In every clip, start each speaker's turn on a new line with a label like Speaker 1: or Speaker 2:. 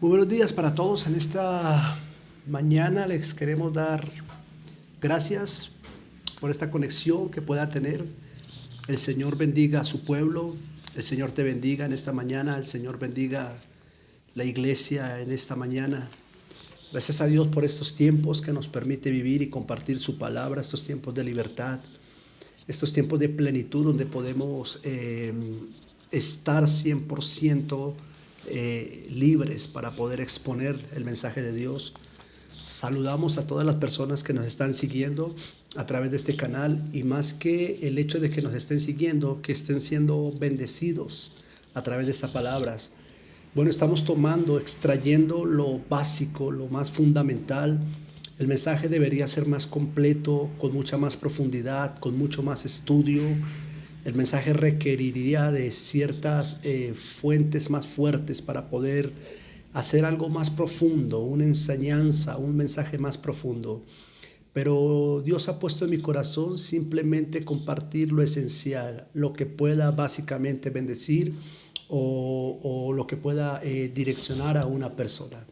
Speaker 1: Muy buenos días para todos. En esta mañana les queremos dar gracias por esta conexión que pueda tener. El Señor bendiga a su pueblo. El Señor te bendiga en esta mañana. El Señor bendiga la iglesia en esta mañana. Gracias a Dios por estos tiempos que nos permite vivir y compartir su palabra, estos tiempos de libertad, estos tiempos de plenitud donde podemos estar 100% libres para poder exponer el mensaje de Dios. Saludamos a todas las personas que nos están siguiendo a través de este canal, y más que el hecho de que nos estén siguiendo, que estén siendo bendecidos a través de estas palabras. Bueno, estamos extrayendo lo básico, lo más fundamental. El mensaje debería ser más completo, con mucha más profundidad, con mucho más estudio. El mensaje requeriría de ciertas fuentes más fuertes para poder hacer algo más profundo, una enseñanza, un mensaje más profundo. Pero Dios ha puesto en mi corazón simplemente compartir lo esencial, lo que pueda básicamente bendecir o lo que pueda direccionar a una persona.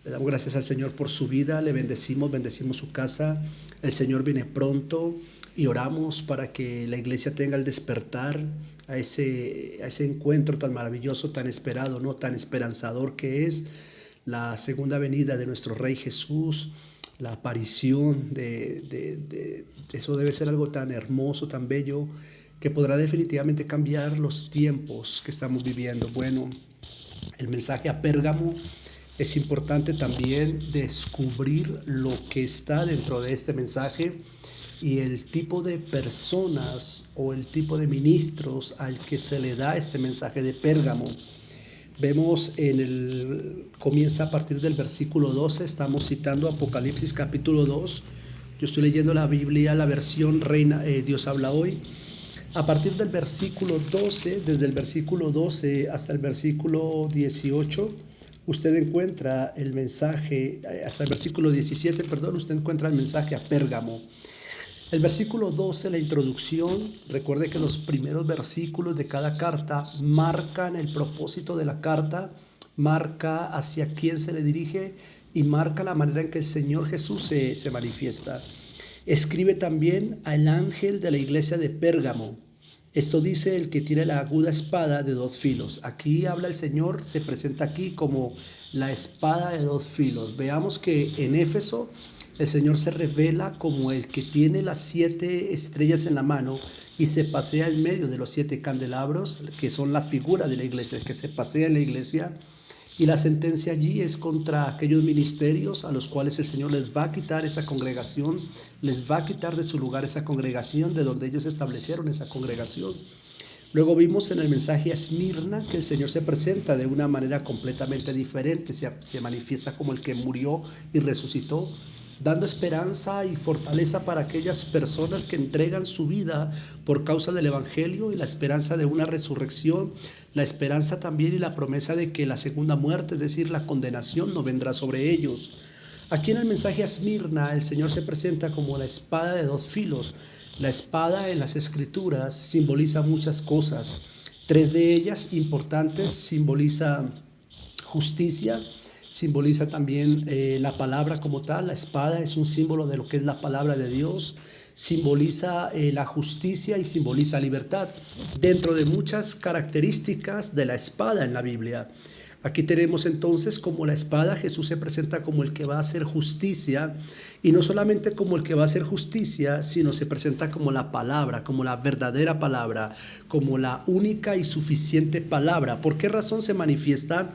Speaker 1: Le damos gracias al Señor por su vida, le bendecimos su casa. El Señor viene pronto y oramos para que la iglesia tenga el despertar a ese encuentro tan maravilloso, tan esperado, ¿no? Tan esperanzador, que es la segunda venida de nuestro Rey Jesús, la aparición de eso. Debe ser algo tan hermoso, tan bello, que podrá definitivamente cambiar los tiempos que estamos viviendo. Bueno, el mensaje a Pérgamo. Es importante también descubrir lo que está dentro de este mensaje y el tipo de personas o el tipo de ministros al que se le da este mensaje de Pérgamo. Vemos comienza a partir del versículo 12, estamos citando Apocalipsis capítulo 2. Yo estoy leyendo la Biblia, la versión Reina Dios habla hoy. A partir del versículo 12, desde el versículo 12 hasta el versículo 18, usted encuentra el mensaje, hasta el versículo 17, usted encuentra el mensaje a Pérgamo. El versículo 12, la introducción. Recuerde que los primeros versículos de cada carta marcan el propósito de la carta, marca hacia quién se le dirige y marca la manera en que el Señor Jesús se manifiesta. Escribe también al ángel de la iglesia de Pérgamo. Esto dice el que tiene la aguda espada de dos filos. Aquí habla el Señor, se presenta aquí como la espada de dos filos. Veamos que en Éfeso el Señor se revela como el que tiene las 7 estrellas en la mano y se pasea en medio de los 7 candelabros, que son la figura de la iglesia, que se pasea en la iglesia. Y la sentencia allí es contra aquellos ministerios a los cuales el Señor les va a quitar esa congregación, les va a quitar de su lugar esa congregación, de donde ellos establecieron esa congregación. Luego vimos en el mensaje a Esmirna que el Señor se presenta de una manera completamente diferente, se manifiesta como el que murió y resucitó, dando esperanza y fortaleza para aquellas personas que entregan su vida por causa del Evangelio, y la esperanza de una resurrección, la esperanza también y la promesa de que la segunda muerte, es decir, la condenación, no vendrá sobre ellos. Aquí en el mensaje a Esmirna el Señor se presenta como la espada de dos filos. La espada en las Escrituras simboliza muchas cosas. 3 de ellas importantes: simboliza justicia, simboliza también la palabra como tal. La espada es un símbolo de lo que es la palabra de Dios. Simboliza la justicia y simboliza libertad, dentro de muchas características de la espada en la Biblia. Aquí tenemos entonces como la espada, Jesús se presenta como el que va a hacer justicia, y no solamente como el que va a hacer justicia, sino se presenta como la palabra, como la verdadera palabra, como la única y suficiente palabra. ¿Por qué razón se manifiesta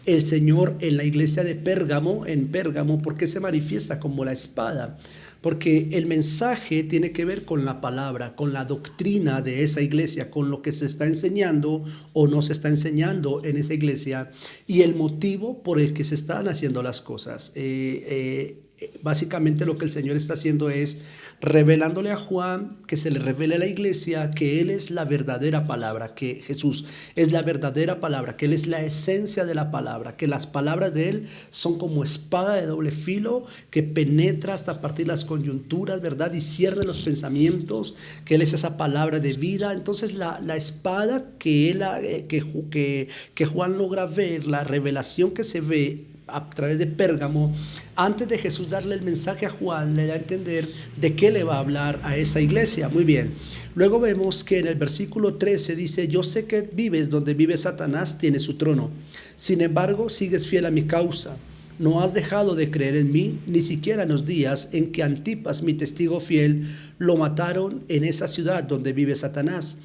Speaker 1: el Señor en la iglesia de Pérgamo, en Pérgamo? ¿Por qué se manifiesta como la espada? Porque el mensaje tiene que ver con la palabra, con la doctrina de esa iglesia, con lo que se está enseñando o no se está enseñando en esa iglesia, y el motivo por el que se están haciendo las cosas. Básicamente lo que el Señor está haciendo es revelándole a Juan, que se le revele a la iglesia que Él es la verdadera palabra, que Jesús es la verdadera palabra, que Él es la esencia de la palabra, que las palabras de Él son como espada de doble filo que penetra hasta partir las coyunturas, ¿verdad? Y cierne los pensamientos, que Él es esa palabra de vida. Entonces la espada que Juan logra ver, la revelación que se ve a través de Pérgamo, antes de Jesús darle el mensaje a Juan, le da a entender de qué le va a hablar a esa iglesia. Muy bien. Luego vemos que en el versículo 13 dice: yo sé que vives donde vive Satanás, tiene su trono. Sin embargo, sigues fiel a mi causa. No has dejado de creer en mí, ni siquiera en los días en que Antipas, mi testigo fiel, lo mataron en esa ciudad donde vive Satanás.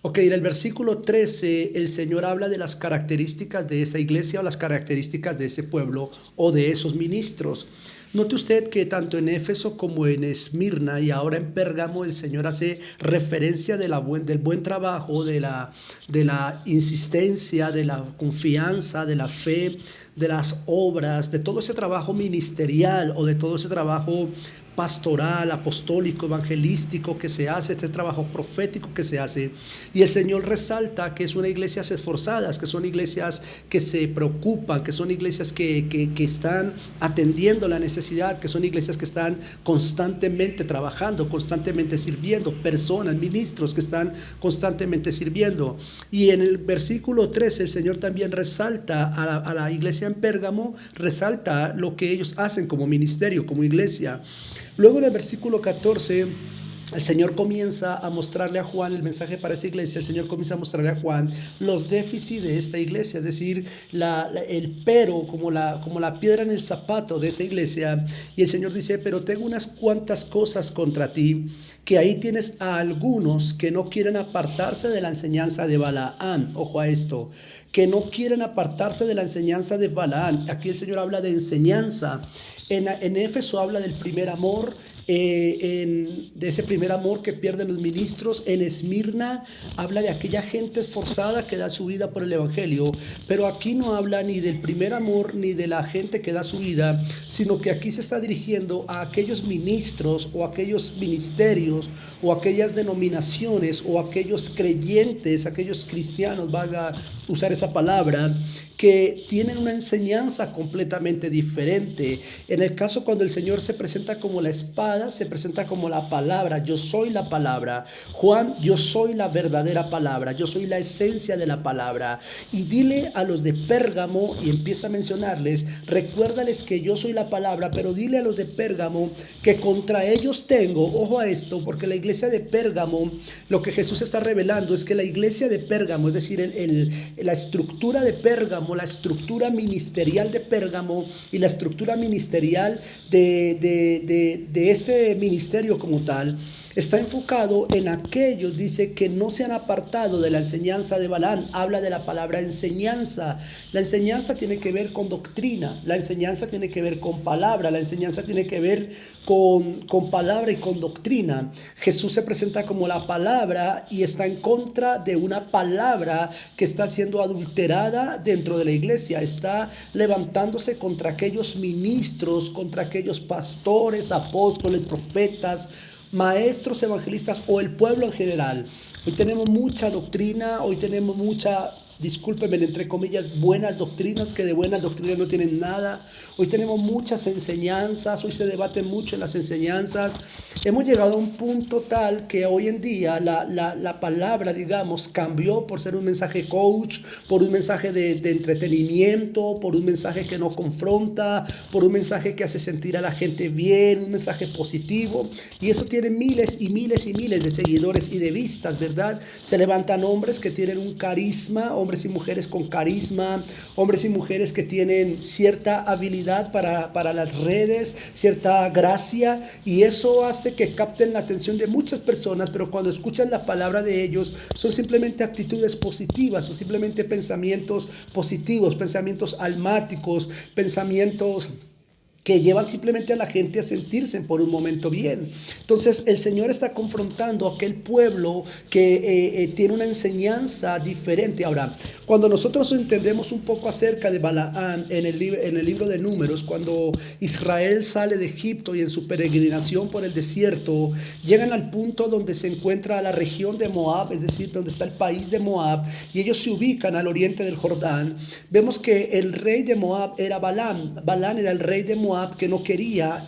Speaker 1: Ok, en el versículo 13 el Señor habla de las características de esa iglesia o las características de ese pueblo o de esos ministros. Note usted que tanto en Éfeso como en Esmirna y ahora en Pérgamo el Señor hace referencia del buen trabajo, de la insistencia, de la confianza, de la fe, de las obras, de todo ese trabajo ministerial o de todo ese trabajo pastoral, apostólico, evangelístico que se hace, este trabajo profético que se hace. Y el Señor resalta que son iglesias esforzadas, que son iglesias que se preocupan, que son iglesias que están atendiendo la necesidad, que son iglesias que están constantemente trabajando, constantemente sirviendo, personas, ministros que están constantemente sirviendo. Y en el versículo 13 el Señor también resalta a la iglesia en Pérgamo, resalta lo que ellos hacen como ministerio, como iglesia. Luego en el versículo 14 el Señor comienza a mostrarle a Juan el mensaje para esa iglesia. El Señor comienza a mostrarle a Juan los déficits de esta iglesia, es decir, el pero como la piedra en el zapato de esa iglesia. Y el Señor dice: pero tengo unas cuantas cosas contra ti, que ahí tienes a algunos que no quieren apartarse de la enseñanza de Balaam. Ojo a esto, que no quieren apartarse de la enseñanza de Balaam. Aquí el Señor habla de enseñanza. En Éfeso habla del primer amor, de ese primer amor que pierden los ministros. En Esmirna habla de aquella gente esforzada que da su vida por el evangelio, pero aquí no habla ni del primer amor ni de la gente que da su vida, sino que aquí se está dirigiendo a aquellos ministros o aquellos ministerios o aquellas denominaciones o aquellos creyentes, aquellos cristianos, valga usar esa palabra, que tienen una enseñanza completamente diferente. En el caso cuando el Señor se presenta como la espada, se presenta como la palabra. Yo soy la palabra. Juan, yo soy la verdadera palabra. Yo soy la esencia de la palabra. Y dile a los de Pérgamo, y empieza a mencionarles, recuérdales que yo soy la palabra, pero dile a los de Pérgamo que contra ellos tengo, ojo a esto, porque la iglesia de Pérgamo, lo que Jesús está revelando es que la iglesia de Pérgamo, es decir, la estructura de Pérgamo, la estructura ministerial de Pérgamo y la estructura ministerial de este ministerio como tal, está enfocado en aquellos, dice, que no se han apartado de la enseñanza de Balaam. Habla de la palabra enseñanza. La enseñanza tiene que ver con doctrina, la enseñanza tiene que ver con palabra, la enseñanza tiene que ver con palabra y con doctrina. Jesús se presenta como la palabra y está en contra de una palabra que está siendo adulterada dentro de la iglesia. Está levantándose contra aquellos ministros, contra aquellos pastores, apóstoles, profetas, maestros, evangelistas o el pueblo en general. Hoy tenemos mucha doctrina, hoy tenemos mucha, discúlpenme, entre comillas, buenas doctrinas que de buenas doctrinas no tienen nada. Hoy tenemos muchas enseñanzas, hoy se debate mucho en las enseñanzas. Hemos llegado a un punto tal que hoy en día la palabra, digamos, cambió por ser un mensaje coach, por un mensaje de entretenimiento, por un mensaje que no confronta, por un mensaje que hace sentir a la gente bien, un mensaje positivo. Y eso tiene miles y miles y miles de seguidores y de vistas, ¿verdad? Se levantan hombres que tienen un carisma, hombres y mujeres con carisma, hombres y mujeres que tienen cierta habilidad para las redes, cierta gracia, y eso hace que capten la atención de muchas personas, pero cuando escuchan la palabra de ellos son simplemente actitudes positivas, son simplemente pensamientos positivos, pensamientos almáticos, pensamientos que llevan simplemente a la gente a sentirse por un momento bien. Entonces el Señor está confrontando a aquel pueblo que tiene una enseñanza diferente. Ahora, cuando nosotros entendemos un poco acerca de Balaam en el libro de Números, cuando Israel sale de Egipto y en su peregrinación por el desierto, llegan al punto donde se encuentra la región de Moab, es decir, donde está el país de Moab, y ellos se ubican al oriente del Jordán. Vemos que el rey de Moab era Balaam. Balaam era el rey de Moab, Moab que no quería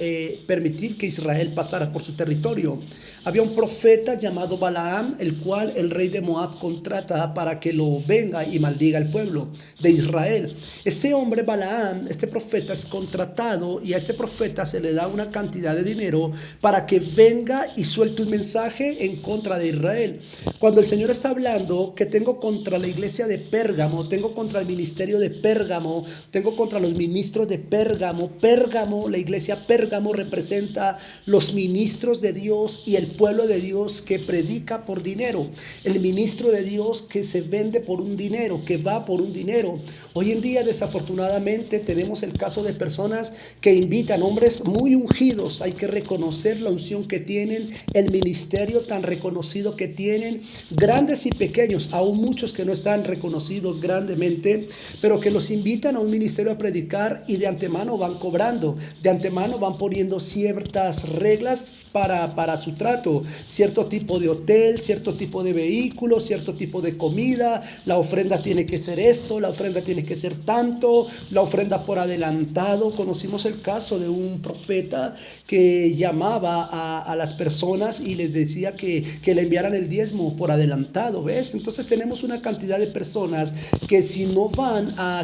Speaker 1: permitir que Israel pasara por su territorio. Había un profeta llamado Balaam, el cual el rey de Moab contrata para que lo venga y maldiga al pueblo de Israel. Este hombre Balaam, este profeta, es contratado y a este profeta se le da una cantidad de dinero para que venga y suelte un mensaje en contra de Israel. Cuando el Señor está hablando que tengo contra la iglesia de Pérgamo, tengo contra el ministerio de Pérgamo, tengo contra los ministros de Pérgamo. Pérgamo, la iglesia Pérgamo representa los ministros de Dios y el pueblo de Dios que predica por dinero, el ministro de Dios que se vende por un dinero, que va por un dinero. Hoy en día desafortunadamente tenemos el caso de personas que invitan, hombres muy ungidos, hay que reconocer la unción que tienen, el ministerio tan reconocido que tienen, grandes y pequeños, aún muchos que no están reconocidos grandemente, pero que los invitan a un ministerio a predicar y de antemano van cobrando, de antemano van poniendo ciertas reglas para su trato, cierto tipo de hotel, cierto tipo de vehículo, cierto tipo de comida, la ofrenda tiene que ser esto, la ofrenda tiene que ser tanto, la ofrenda por adelantado. Conocimos el caso de un profeta que llamaba a las personas y les decía que le enviaran el diezmo por adelantado, ¿ves? Entonces tenemos una cantidad de personas que si no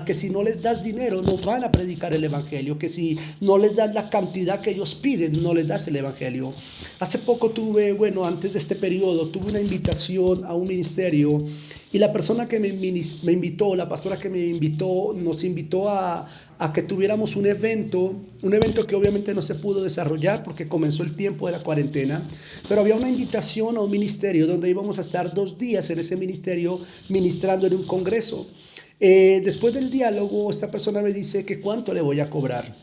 Speaker 1: que si no les das dinero no van a predicar el evangelio, que si no les das la cantidad que ellos piden no les das el evangelio. Hace poco antes de este periodo, tuve una invitación a un ministerio y la persona que me invitó, la pastora que me invitó, nos invitó a que tuviéramos un evento que obviamente no se pudo desarrollar porque comenzó el tiempo de la cuarentena, pero había una invitación a un ministerio donde íbamos a estar 2 días en ese ministerio ministrando en un congreso. Después del diálogo, esta persona me dice que cuánto le voy a cobrar.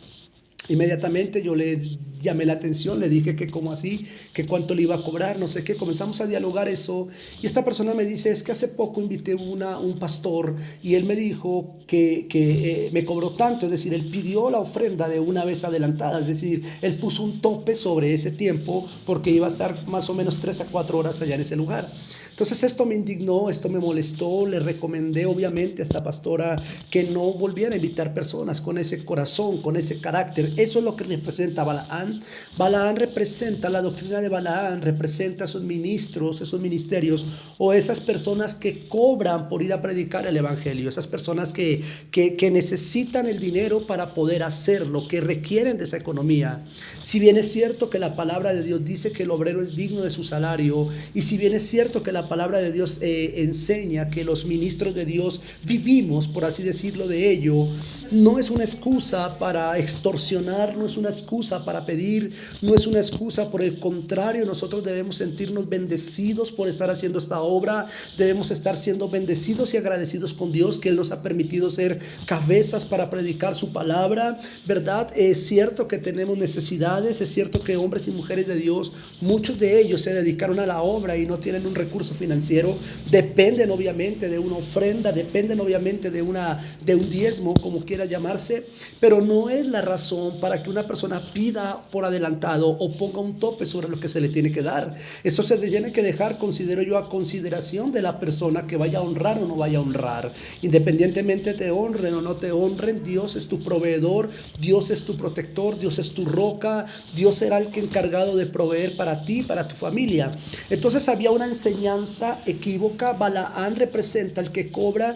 Speaker 1: Inmediatamente yo le llamé la atención, le dije que cómo así, que cuánto le iba a cobrar, no sé qué, comenzamos a dialogar eso y esta persona me dice, es que hace poco invité un pastor y él me dijo que me cobró tanto, es decir, él pidió la ofrenda de una vez adelantada, es decir, él puso un tope sobre ese tiempo porque iba a estar más o menos 3 a 4 horas allá en ese lugar. Entonces esto me indignó, esto me molestó, le recomendé obviamente a esta pastora que no volviera a invitar personas con ese corazón, con ese carácter. Eso es lo que representa Balaam. Balaam representa, la doctrina de Balaam representa a esos ministros, esos ministerios o esas personas que cobran por ir a predicar el evangelio, esas personas que necesitan el dinero para poder hacerlo, que requieren de esa economía. Si bien es cierto que la palabra de Dios dice que el obrero es digno de su salario y si bien es cierto que la palabra de Dios enseña que los ministros de Dios vivimos, por así decirlo, de ello, no es una excusa para extorsionar, no es una excusa para pedir, no es una excusa, por el contrario, nosotros debemos sentirnos bendecidos por estar haciendo esta obra, debemos estar siendo bendecidos y agradecidos con Dios que Él nos ha permitido ser cabezas para predicar su palabra, ¿verdad? Es cierto que tenemos necesidades, es cierto que hombres y mujeres de Dios, muchos de ellos se dedicaron a la obra y no tienen un recurso financiero, dependen obviamente de una ofrenda, dependen obviamente de un diezmo, como quiera llamarse, pero no es la razón para que una persona pida por adelantado o ponga un tope sobre lo que se le tiene que dar. Eso se le tiene que dejar, considero yo, a consideración de la persona que vaya a honrar o no vaya a honrar. Independientemente te honren o no te honren, Dios es tu proveedor, Dios es tu protector, Dios es tu roca, Dios será el que encargado de proveer para ti, para tu familia. Entonces había una enseñanza equívoca. Balaam representa el que cobra,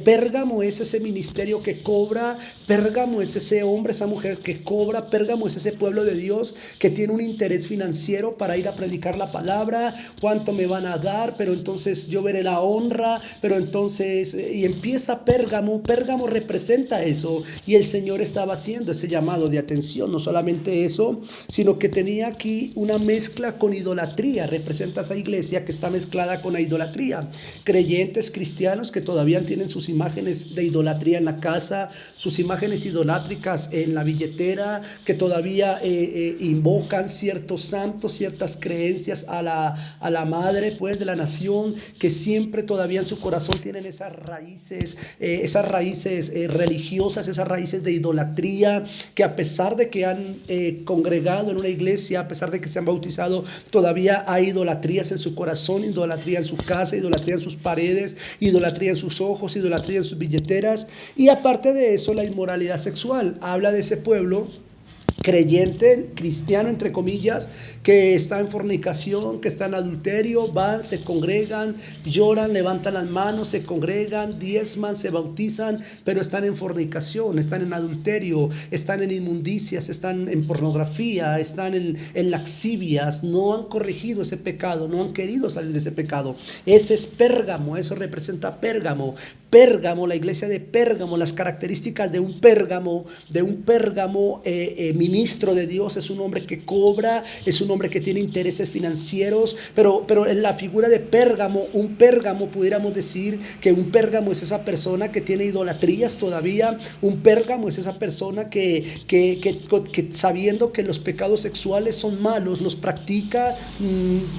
Speaker 1: Pérgamo es ese ministerio que cobra, Pérgamo es ese hombre, esa mujer que cobra, Pérgamo es ese pueblo de Dios que tiene un interés financiero para ir a predicar la palabra, cuánto me van a dar, pero entonces yo veré la honra, pero entonces, y empieza Pérgamo representa eso, y el Señor estaba haciendo ese llamado de atención, no solamente eso, sino que tenía aquí una mezcla con idolatría, representa esa iglesia que está mezclada con la idolatría, creyentes cristianos que todavía tienen sus imágenes de idolatría en la casa, sus imágenes idolátricas en la billetera, que todavía invocan ciertos santos, ciertas creencias a la madre pues de la nación, que siempre todavía en su corazón tienen esas raíces religiosas, esas raíces de idolatría, que a pesar de que han congregado en una iglesia, a pesar de que se han bautizado, todavía hay idolatrías en su corazón, idolatría en su casa, idolatría en sus paredes, idolatría en sus ojos, idolatría en sus billeteras, y aparte de eso la inmoralidad sexual. Habla de ese pueblo creyente, cristiano entre comillas, que está en fornicación, que está en adulterio, van, se congregan, lloran, levantan las manos, se congregan, diezman, se bautizan, pero están en fornicación, están en adulterio, están en inmundicias, están en pornografía, están en laxivias, no han corregido ese pecado, no han querido salir de ese pecado. Ese es Pérgamo, eso representa Pérgamo. Pérgamo, la iglesia de Pérgamo, las características de un Pérgamo ministro de Dios, es un hombre que cobra, es un hombre que tiene intereses financieros, pero en la figura de Pérgamo, un Pérgamo, pudiéramos decir que un Pérgamo es esa persona que tiene idolatrías todavía, un Pérgamo es esa persona que sabiendo que los pecados sexuales son malos, los practica,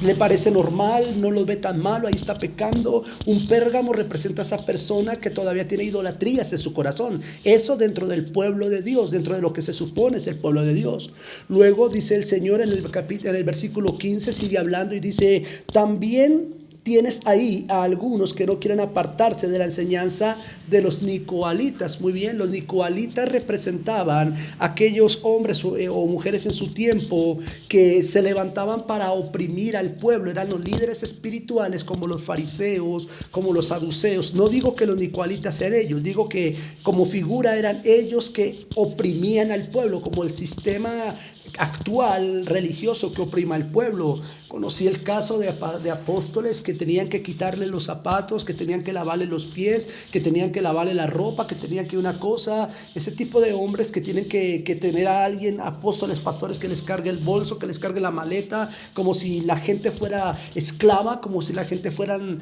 Speaker 1: le parece normal, no los ve tan malo, ahí está pecando. Un Pérgamo representa a esa persona que todavía tiene idolatrías en su corazón. Eso dentro del pueblo de Dios, dentro de lo que se supone es el pueblo de Dios. Luego dice el Señor en el versículo 15, sigue hablando y dice: también tienes ahí a algunos que no quieren apartarse de la enseñanza de los nicoalitas. Muy bien, los nicoalitas representaban aquellos hombres o mujeres en su tiempo que se levantaban para oprimir al pueblo. Eran los líderes espirituales como los fariseos, como los saduceos. No digo que los nicoalitas sean ellos, digo que como figura eran ellos que oprimían al pueblo, como el sistema actual religioso que oprima al pueblo. Conocí el caso de apóstoles que tenían que quitarle los zapatos, que tenían que lavarle los pies, que tenían que lavarle la ropa, que tenían que una cosa, ese tipo de hombres que tienen que tener a alguien, apóstoles, pastores, que les cargue el bolso, que les cargue la maleta, como si la gente fuera esclava, como si la gente fueran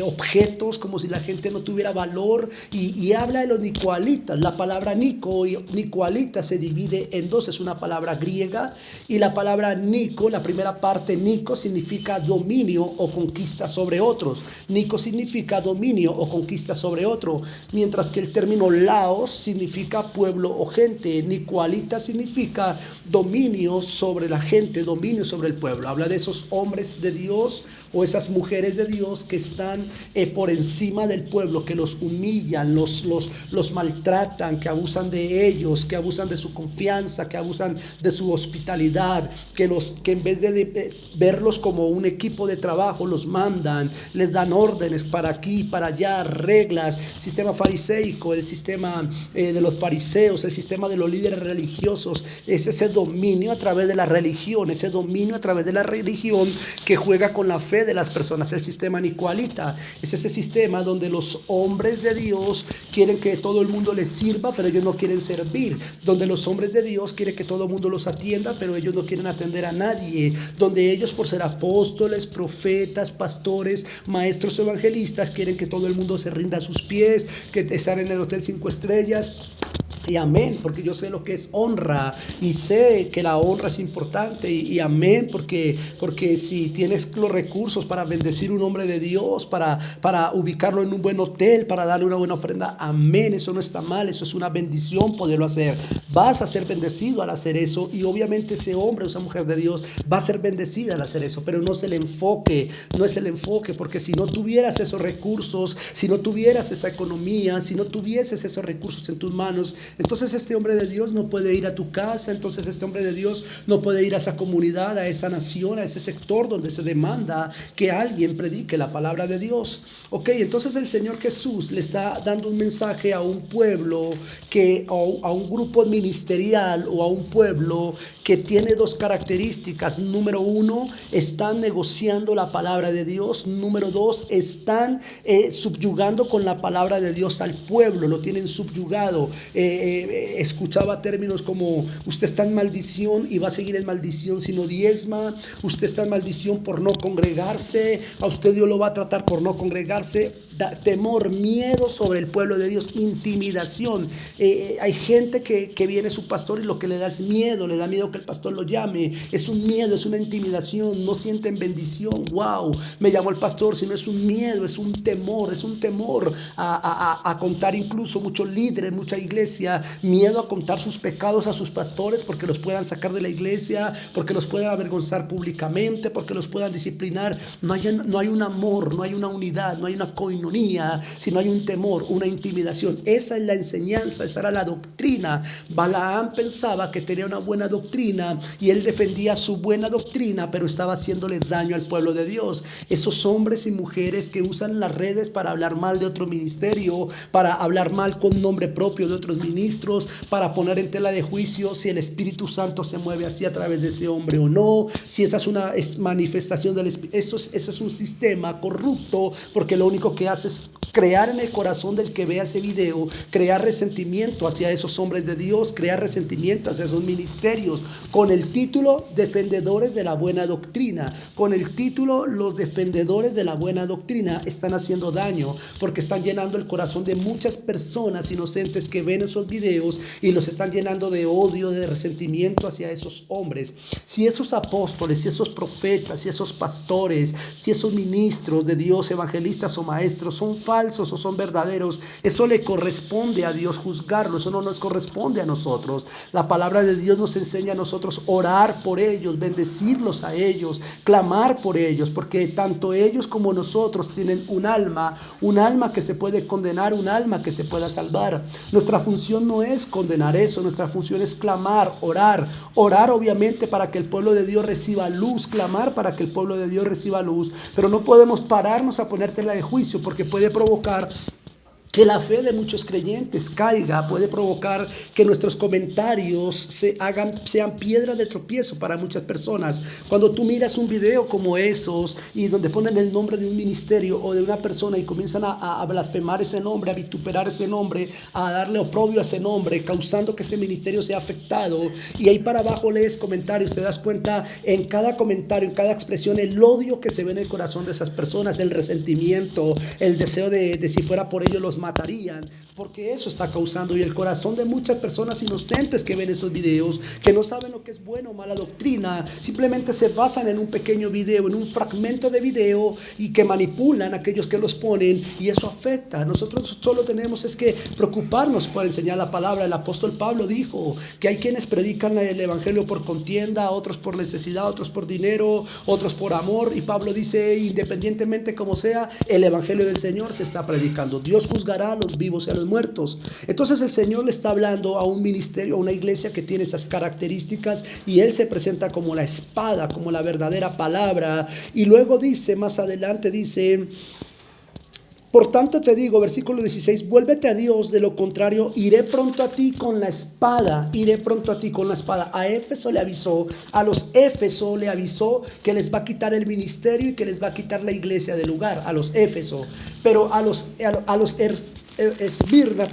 Speaker 1: objetos, como si la gente no tuviera valor, y habla de los nicoalitas. La palabra nicoalita se divide en dos, es una palabra griega, y la palabra Nico, la primera parte, Nico, significa dominio o conquista sobre otros. Nico significa dominio o conquista sobre otro, mientras que el término Laos significa pueblo o gente. Nicoalita significa dominio sobre la gente, dominio sobre el pueblo. Habla de esos hombres de Dios o esas mujeres de Dios que están por encima del pueblo, que los humillan, los maltratan, que abusan de ellos, que abusan de su confianza, que abusan de su hospitalidad, que en vez de verlos como un equipo de trabajo, los mandan, les dan órdenes para aquí, para allá, reglas, sistema fariseico, el sistema de los fariseos, el sistema de los líderes religiosos. Es ese dominio a través de la religión, ese dominio a través de la religión que juega con la fe de las personas. El sistema nicoalita es ese sistema donde los hombres de Dios quieren que todo el mundo les sirva, pero ellos no quieren servir, donde los hombres de Dios quieren que todo el mundo los atienda, pero ellos no quieren atender a nadie, donde ellos, por ser apóstoles, profetas, pastores, maestros evangelistas, quieren que todo el mundo se rinda a sus pies, que están en el hotel 5 estrellas. Y amén, porque yo sé lo que es honra y sé que la honra es importante, y amén, porque si tienes los recursos para bendecir un hombre de Dios, para ubicarlo en un buen hotel, para darle una buena ofrenda, amén, eso no está mal, eso es una bendición poderlo hacer. Vas a ser bendecido al hacer eso, y obviamente ese hombre o esa mujer de Dios va a ser bendecida al hacer eso, pero no es el enfoque, porque si no tuvieras esos recursos, si no tuvieras esa economía, si no tuvieses esos recursos en tus manos, entonces este hombre de Dios no puede ir a tu casa, entonces este hombre de Dios no puede ir a esa comunidad, a esa nación, a ese sector donde se demanda que alguien predique la palabra de Dios. Ok, entonces el Señor Jesús le está dando un mensaje a un pueblo, a un grupo ministerial o a un pueblo que tiene dos características. Número uno, están negociando la palabra de Dios. Número dos, están subyugando con la palabra de Dios al pueblo, lo tienen subyugado. Escuchaba términos como: usted está en maldición y va a seguir en maldición si no diezma, usted está en maldición por no congregarse, a usted Dios lo va a tratar por no congregarse. Temor, miedo sobre el pueblo de Dios, intimidación. Hay gente que viene a su pastor y lo que le da es miedo, le da miedo que el pastor lo llame. Es un miedo, es una intimidación, no sienten bendición. Wow, me llamó el pastor, sino es un miedo, es un temor a contar. Incluso muchos líderes, mucha iglesia, miedo a contar sus pecados a sus pastores porque los puedan sacar de la iglesia, porque los puedan avergonzar públicamente, porque los puedan disciplinar. No hay un amor, no hay una unidad, no hay una coinonía armonía, si no hay un temor, una intimidación. Esa es la enseñanza, esa era la doctrina. Balaam pensaba que tenía una buena doctrina y él defendía su buena doctrina, pero estaba haciéndole daño al pueblo de Dios. Esos hombres y mujeres que usan las redes para hablar mal de otro ministerio, para hablar mal con nombre propio de otros ministros, para poner en tela de juicio si el Espíritu Santo se mueve así a través de ese hombre o no, si esa es una manifestación del Espíritu. Eso es un sistema corrupto, porque lo único que hace es crear en el corazón del que vea ese video, crear resentimiento hacia esos hombres de Dios, crear resentimiento hacia esos ministerios, con el título defendedores de la buena doctrina. Con el título los defendedores de la buena doctrina están haciendo daño, porque están llenando el corazón de muchas personas inocentes que ven esos videos y los están llenando de odio, de resentimiento hacia esos hombres. Si esos apóstoles, si esos profetas, si esos pastores, si esos ministros de Dios, evangelistas o maestros son falsos o son verdaderos, eso le corresponde a Dios juzgarlo, eso no nos corresponde a nosotros. La palabra de Dios nos enseña a nosotros orar por ellos, bendecirlos a ellos, clamar por ellos, porque tanto ellos como nosotros tienen un alma que se puede condenar, un alma que se pueda salvar. Nuestra función no es condenar eso, nuestra función es clamar, orar obviamente para que el pueblo de Dios reciba luz, clamar para que el pueblo de Dios reciba luz, pero no podemos pararnos a poner tela de juicio, porque puede provocar que la fe de muchos creyentes caiga, puede provocar que nuestros comentarios sean piedra de tropiezo para muchas personas. Cuando tú miras un video como esos y donde ponen el nombre de un ministerio o de una persona y comienzan a blasfemar ese nombre, a vituperar ese nombre, a darle oprobio a ese nombre, causando que ese ministerio sea afectado, y ahí para abajo lees comentarios, te das cuenta en cada comentario, en cada expresión, el odio que se ve en el corazón de esas personas, el resentimiento, el deseo de si fuera por ellos los matarían, porque eso está causando. Y el corazón de muchas personas inocentes que ven esos videos, que no saben lo que es buena o mala doctrina, simplemente se basan en un pequeño video, en un fragmento de video, y que manipulan a aquellos que los ponen, y eso afecta. Nosotros solo tenemos es que preocuparnos por enseñar la palabra. El apóstol Pablo dijo que hay quienes predican el evangelio por contienda, otros por necesidad, otros por dinero, otros por amor, y Pablo dice, independientemente como sea, el evangelio del Señor se está predicando. Dios juzgará a los vivos y a los muertos. Entonces el Señor le está hablando a un ministerio, a una iglesia que tiene esas características, y Él se presenta como la espada, como la verdadera palabra. Y luego dice, más adelante dice: por tanto te digo, versículo 16, vuélvete a Dios, de lo contrario iré pronto a ti con la espada, iré pronto a ti con la espada. A Éfeso le avisó, a los Éfeso le avisó que les va a quitar el ministerio y que les va a quitar la iglesia del lugar, a los Éfeso. Pero a los Esmirna,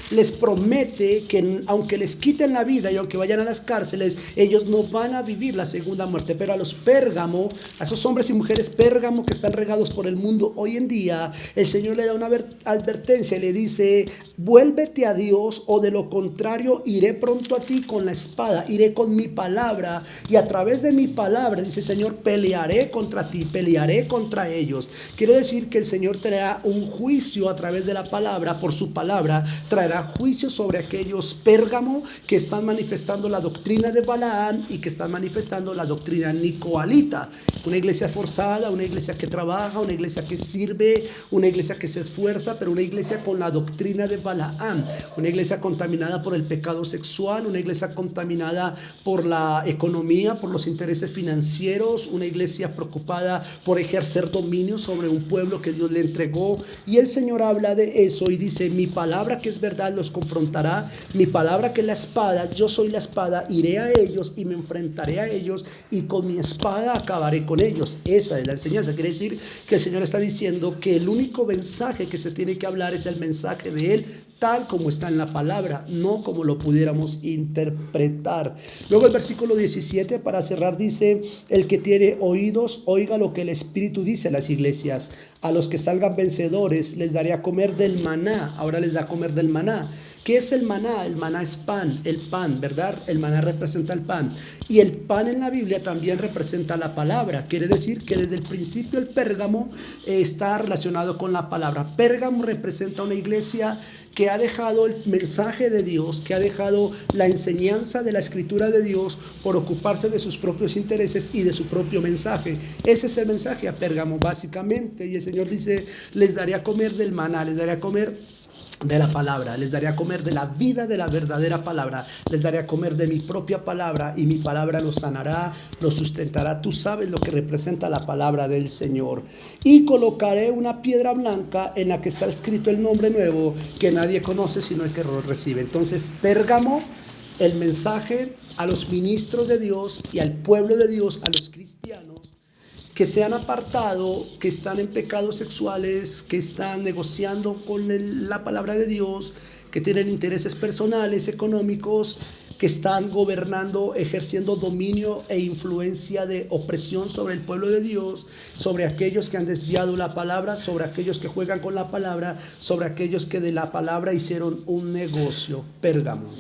Speaker 1: les promete que aunque les quiten la vida y aunque vayan a las cárceles, ellos no van a vivir la segunda muerte. Pero a los Pérgamo, a esos hombres y mujeres Pérgamo que están regados por el mundo hoy en día, el Señor le da una advertencia y le dice: vuélvete a Dios, o de lo contrario iré pronto a ti con la espada, iré con mi palabra, y a través de mi palabra, dice el Señor, pelearé contra ti, pelearé contra ellos. Quiere decir que el Señor traerá un juicio a través de la palabra, por su palabra traerá juicio sobre aquellos Pérgamo que están manifestando la doctrina de Balaam y que están manifestando la doctrina nicoalita. Una iglesia forzada, una iglesia que trabaja, una iglesia que sirve, una iglesia que se esfuerza, pero una iglesia con la doctrina de Balaam, una iglesia contaminada por el pecado sexual, una iglesia contaminada por la economía, por los intereses financieros, una iglesia preocupada por ejercer dominio sobre un pueblo que Dios le entregó. Y el Señor habla de eso y dice: mi palabra que es verdad los confrontará, mi palabra que es la espada, yo soy la espada, iré a ellos y me enfrentaré a ellos y con mi espada acabaré con ellos. Esa es la enseñanza. Quiere decir que el Señor está diciendo que el único mensaje que se tiene que hablar es el mensaje de Él, tal como está en la palabra, no como lo pudiéramos interpretar. Luego el versículo 17, para cerrar, dice: el que tiene oídos, oiga lo que el Espíritu dice a las iglesias. A los que salgan vencedores les daré a comer del maná. Ahora les da a comer del maná. ¿Qué es el maná? El maná es pan, el pan, ¿verdad? El maná representa el pan. Y el pan en la Biblia también representa la palabra. Quiere decir que desde el principio el Pérgamo está relacionado con la palabra. Pérgamo representa una iglesia que que ha dejado el mensaje de Dios, que ha dejado la enseñanza de la escritura de Dios por ocuparse de sus propios intereses y de su propio mensaje. Ese es el mensaje a Pérgamo básicamente, y el Señor dice: les daré a comer del maná, les daré a comer de la palabra, les daré a comer de la vida de la verdadera palabra, les daré a comer de mi propia palabra, y mi palabra los sanará, los sustentará. Tú sabes lo que representa la palabra del Señor. Y colocaré una piedra blanca en la que está escrito el nombre nuevo que nadie conoce sino el que lo recibe. Entonces, Pérgamo, el mensaje a los ministros de Dios y al pueblo de Dios, a los cristianos que se han apartado, que están en pecados sexuales, que están negociando con la palabra de Dios, que tienen intereses personales, económicos, que están gobernando, ejerciendo dominio e influencia de opresión sobre el pueblo de Dios, sobre aquellos que han desviado la palabra, sobre aquellos que juegan con la palabra, sobre aquellos que de la palabra hicieron un negocio. Pérgamo.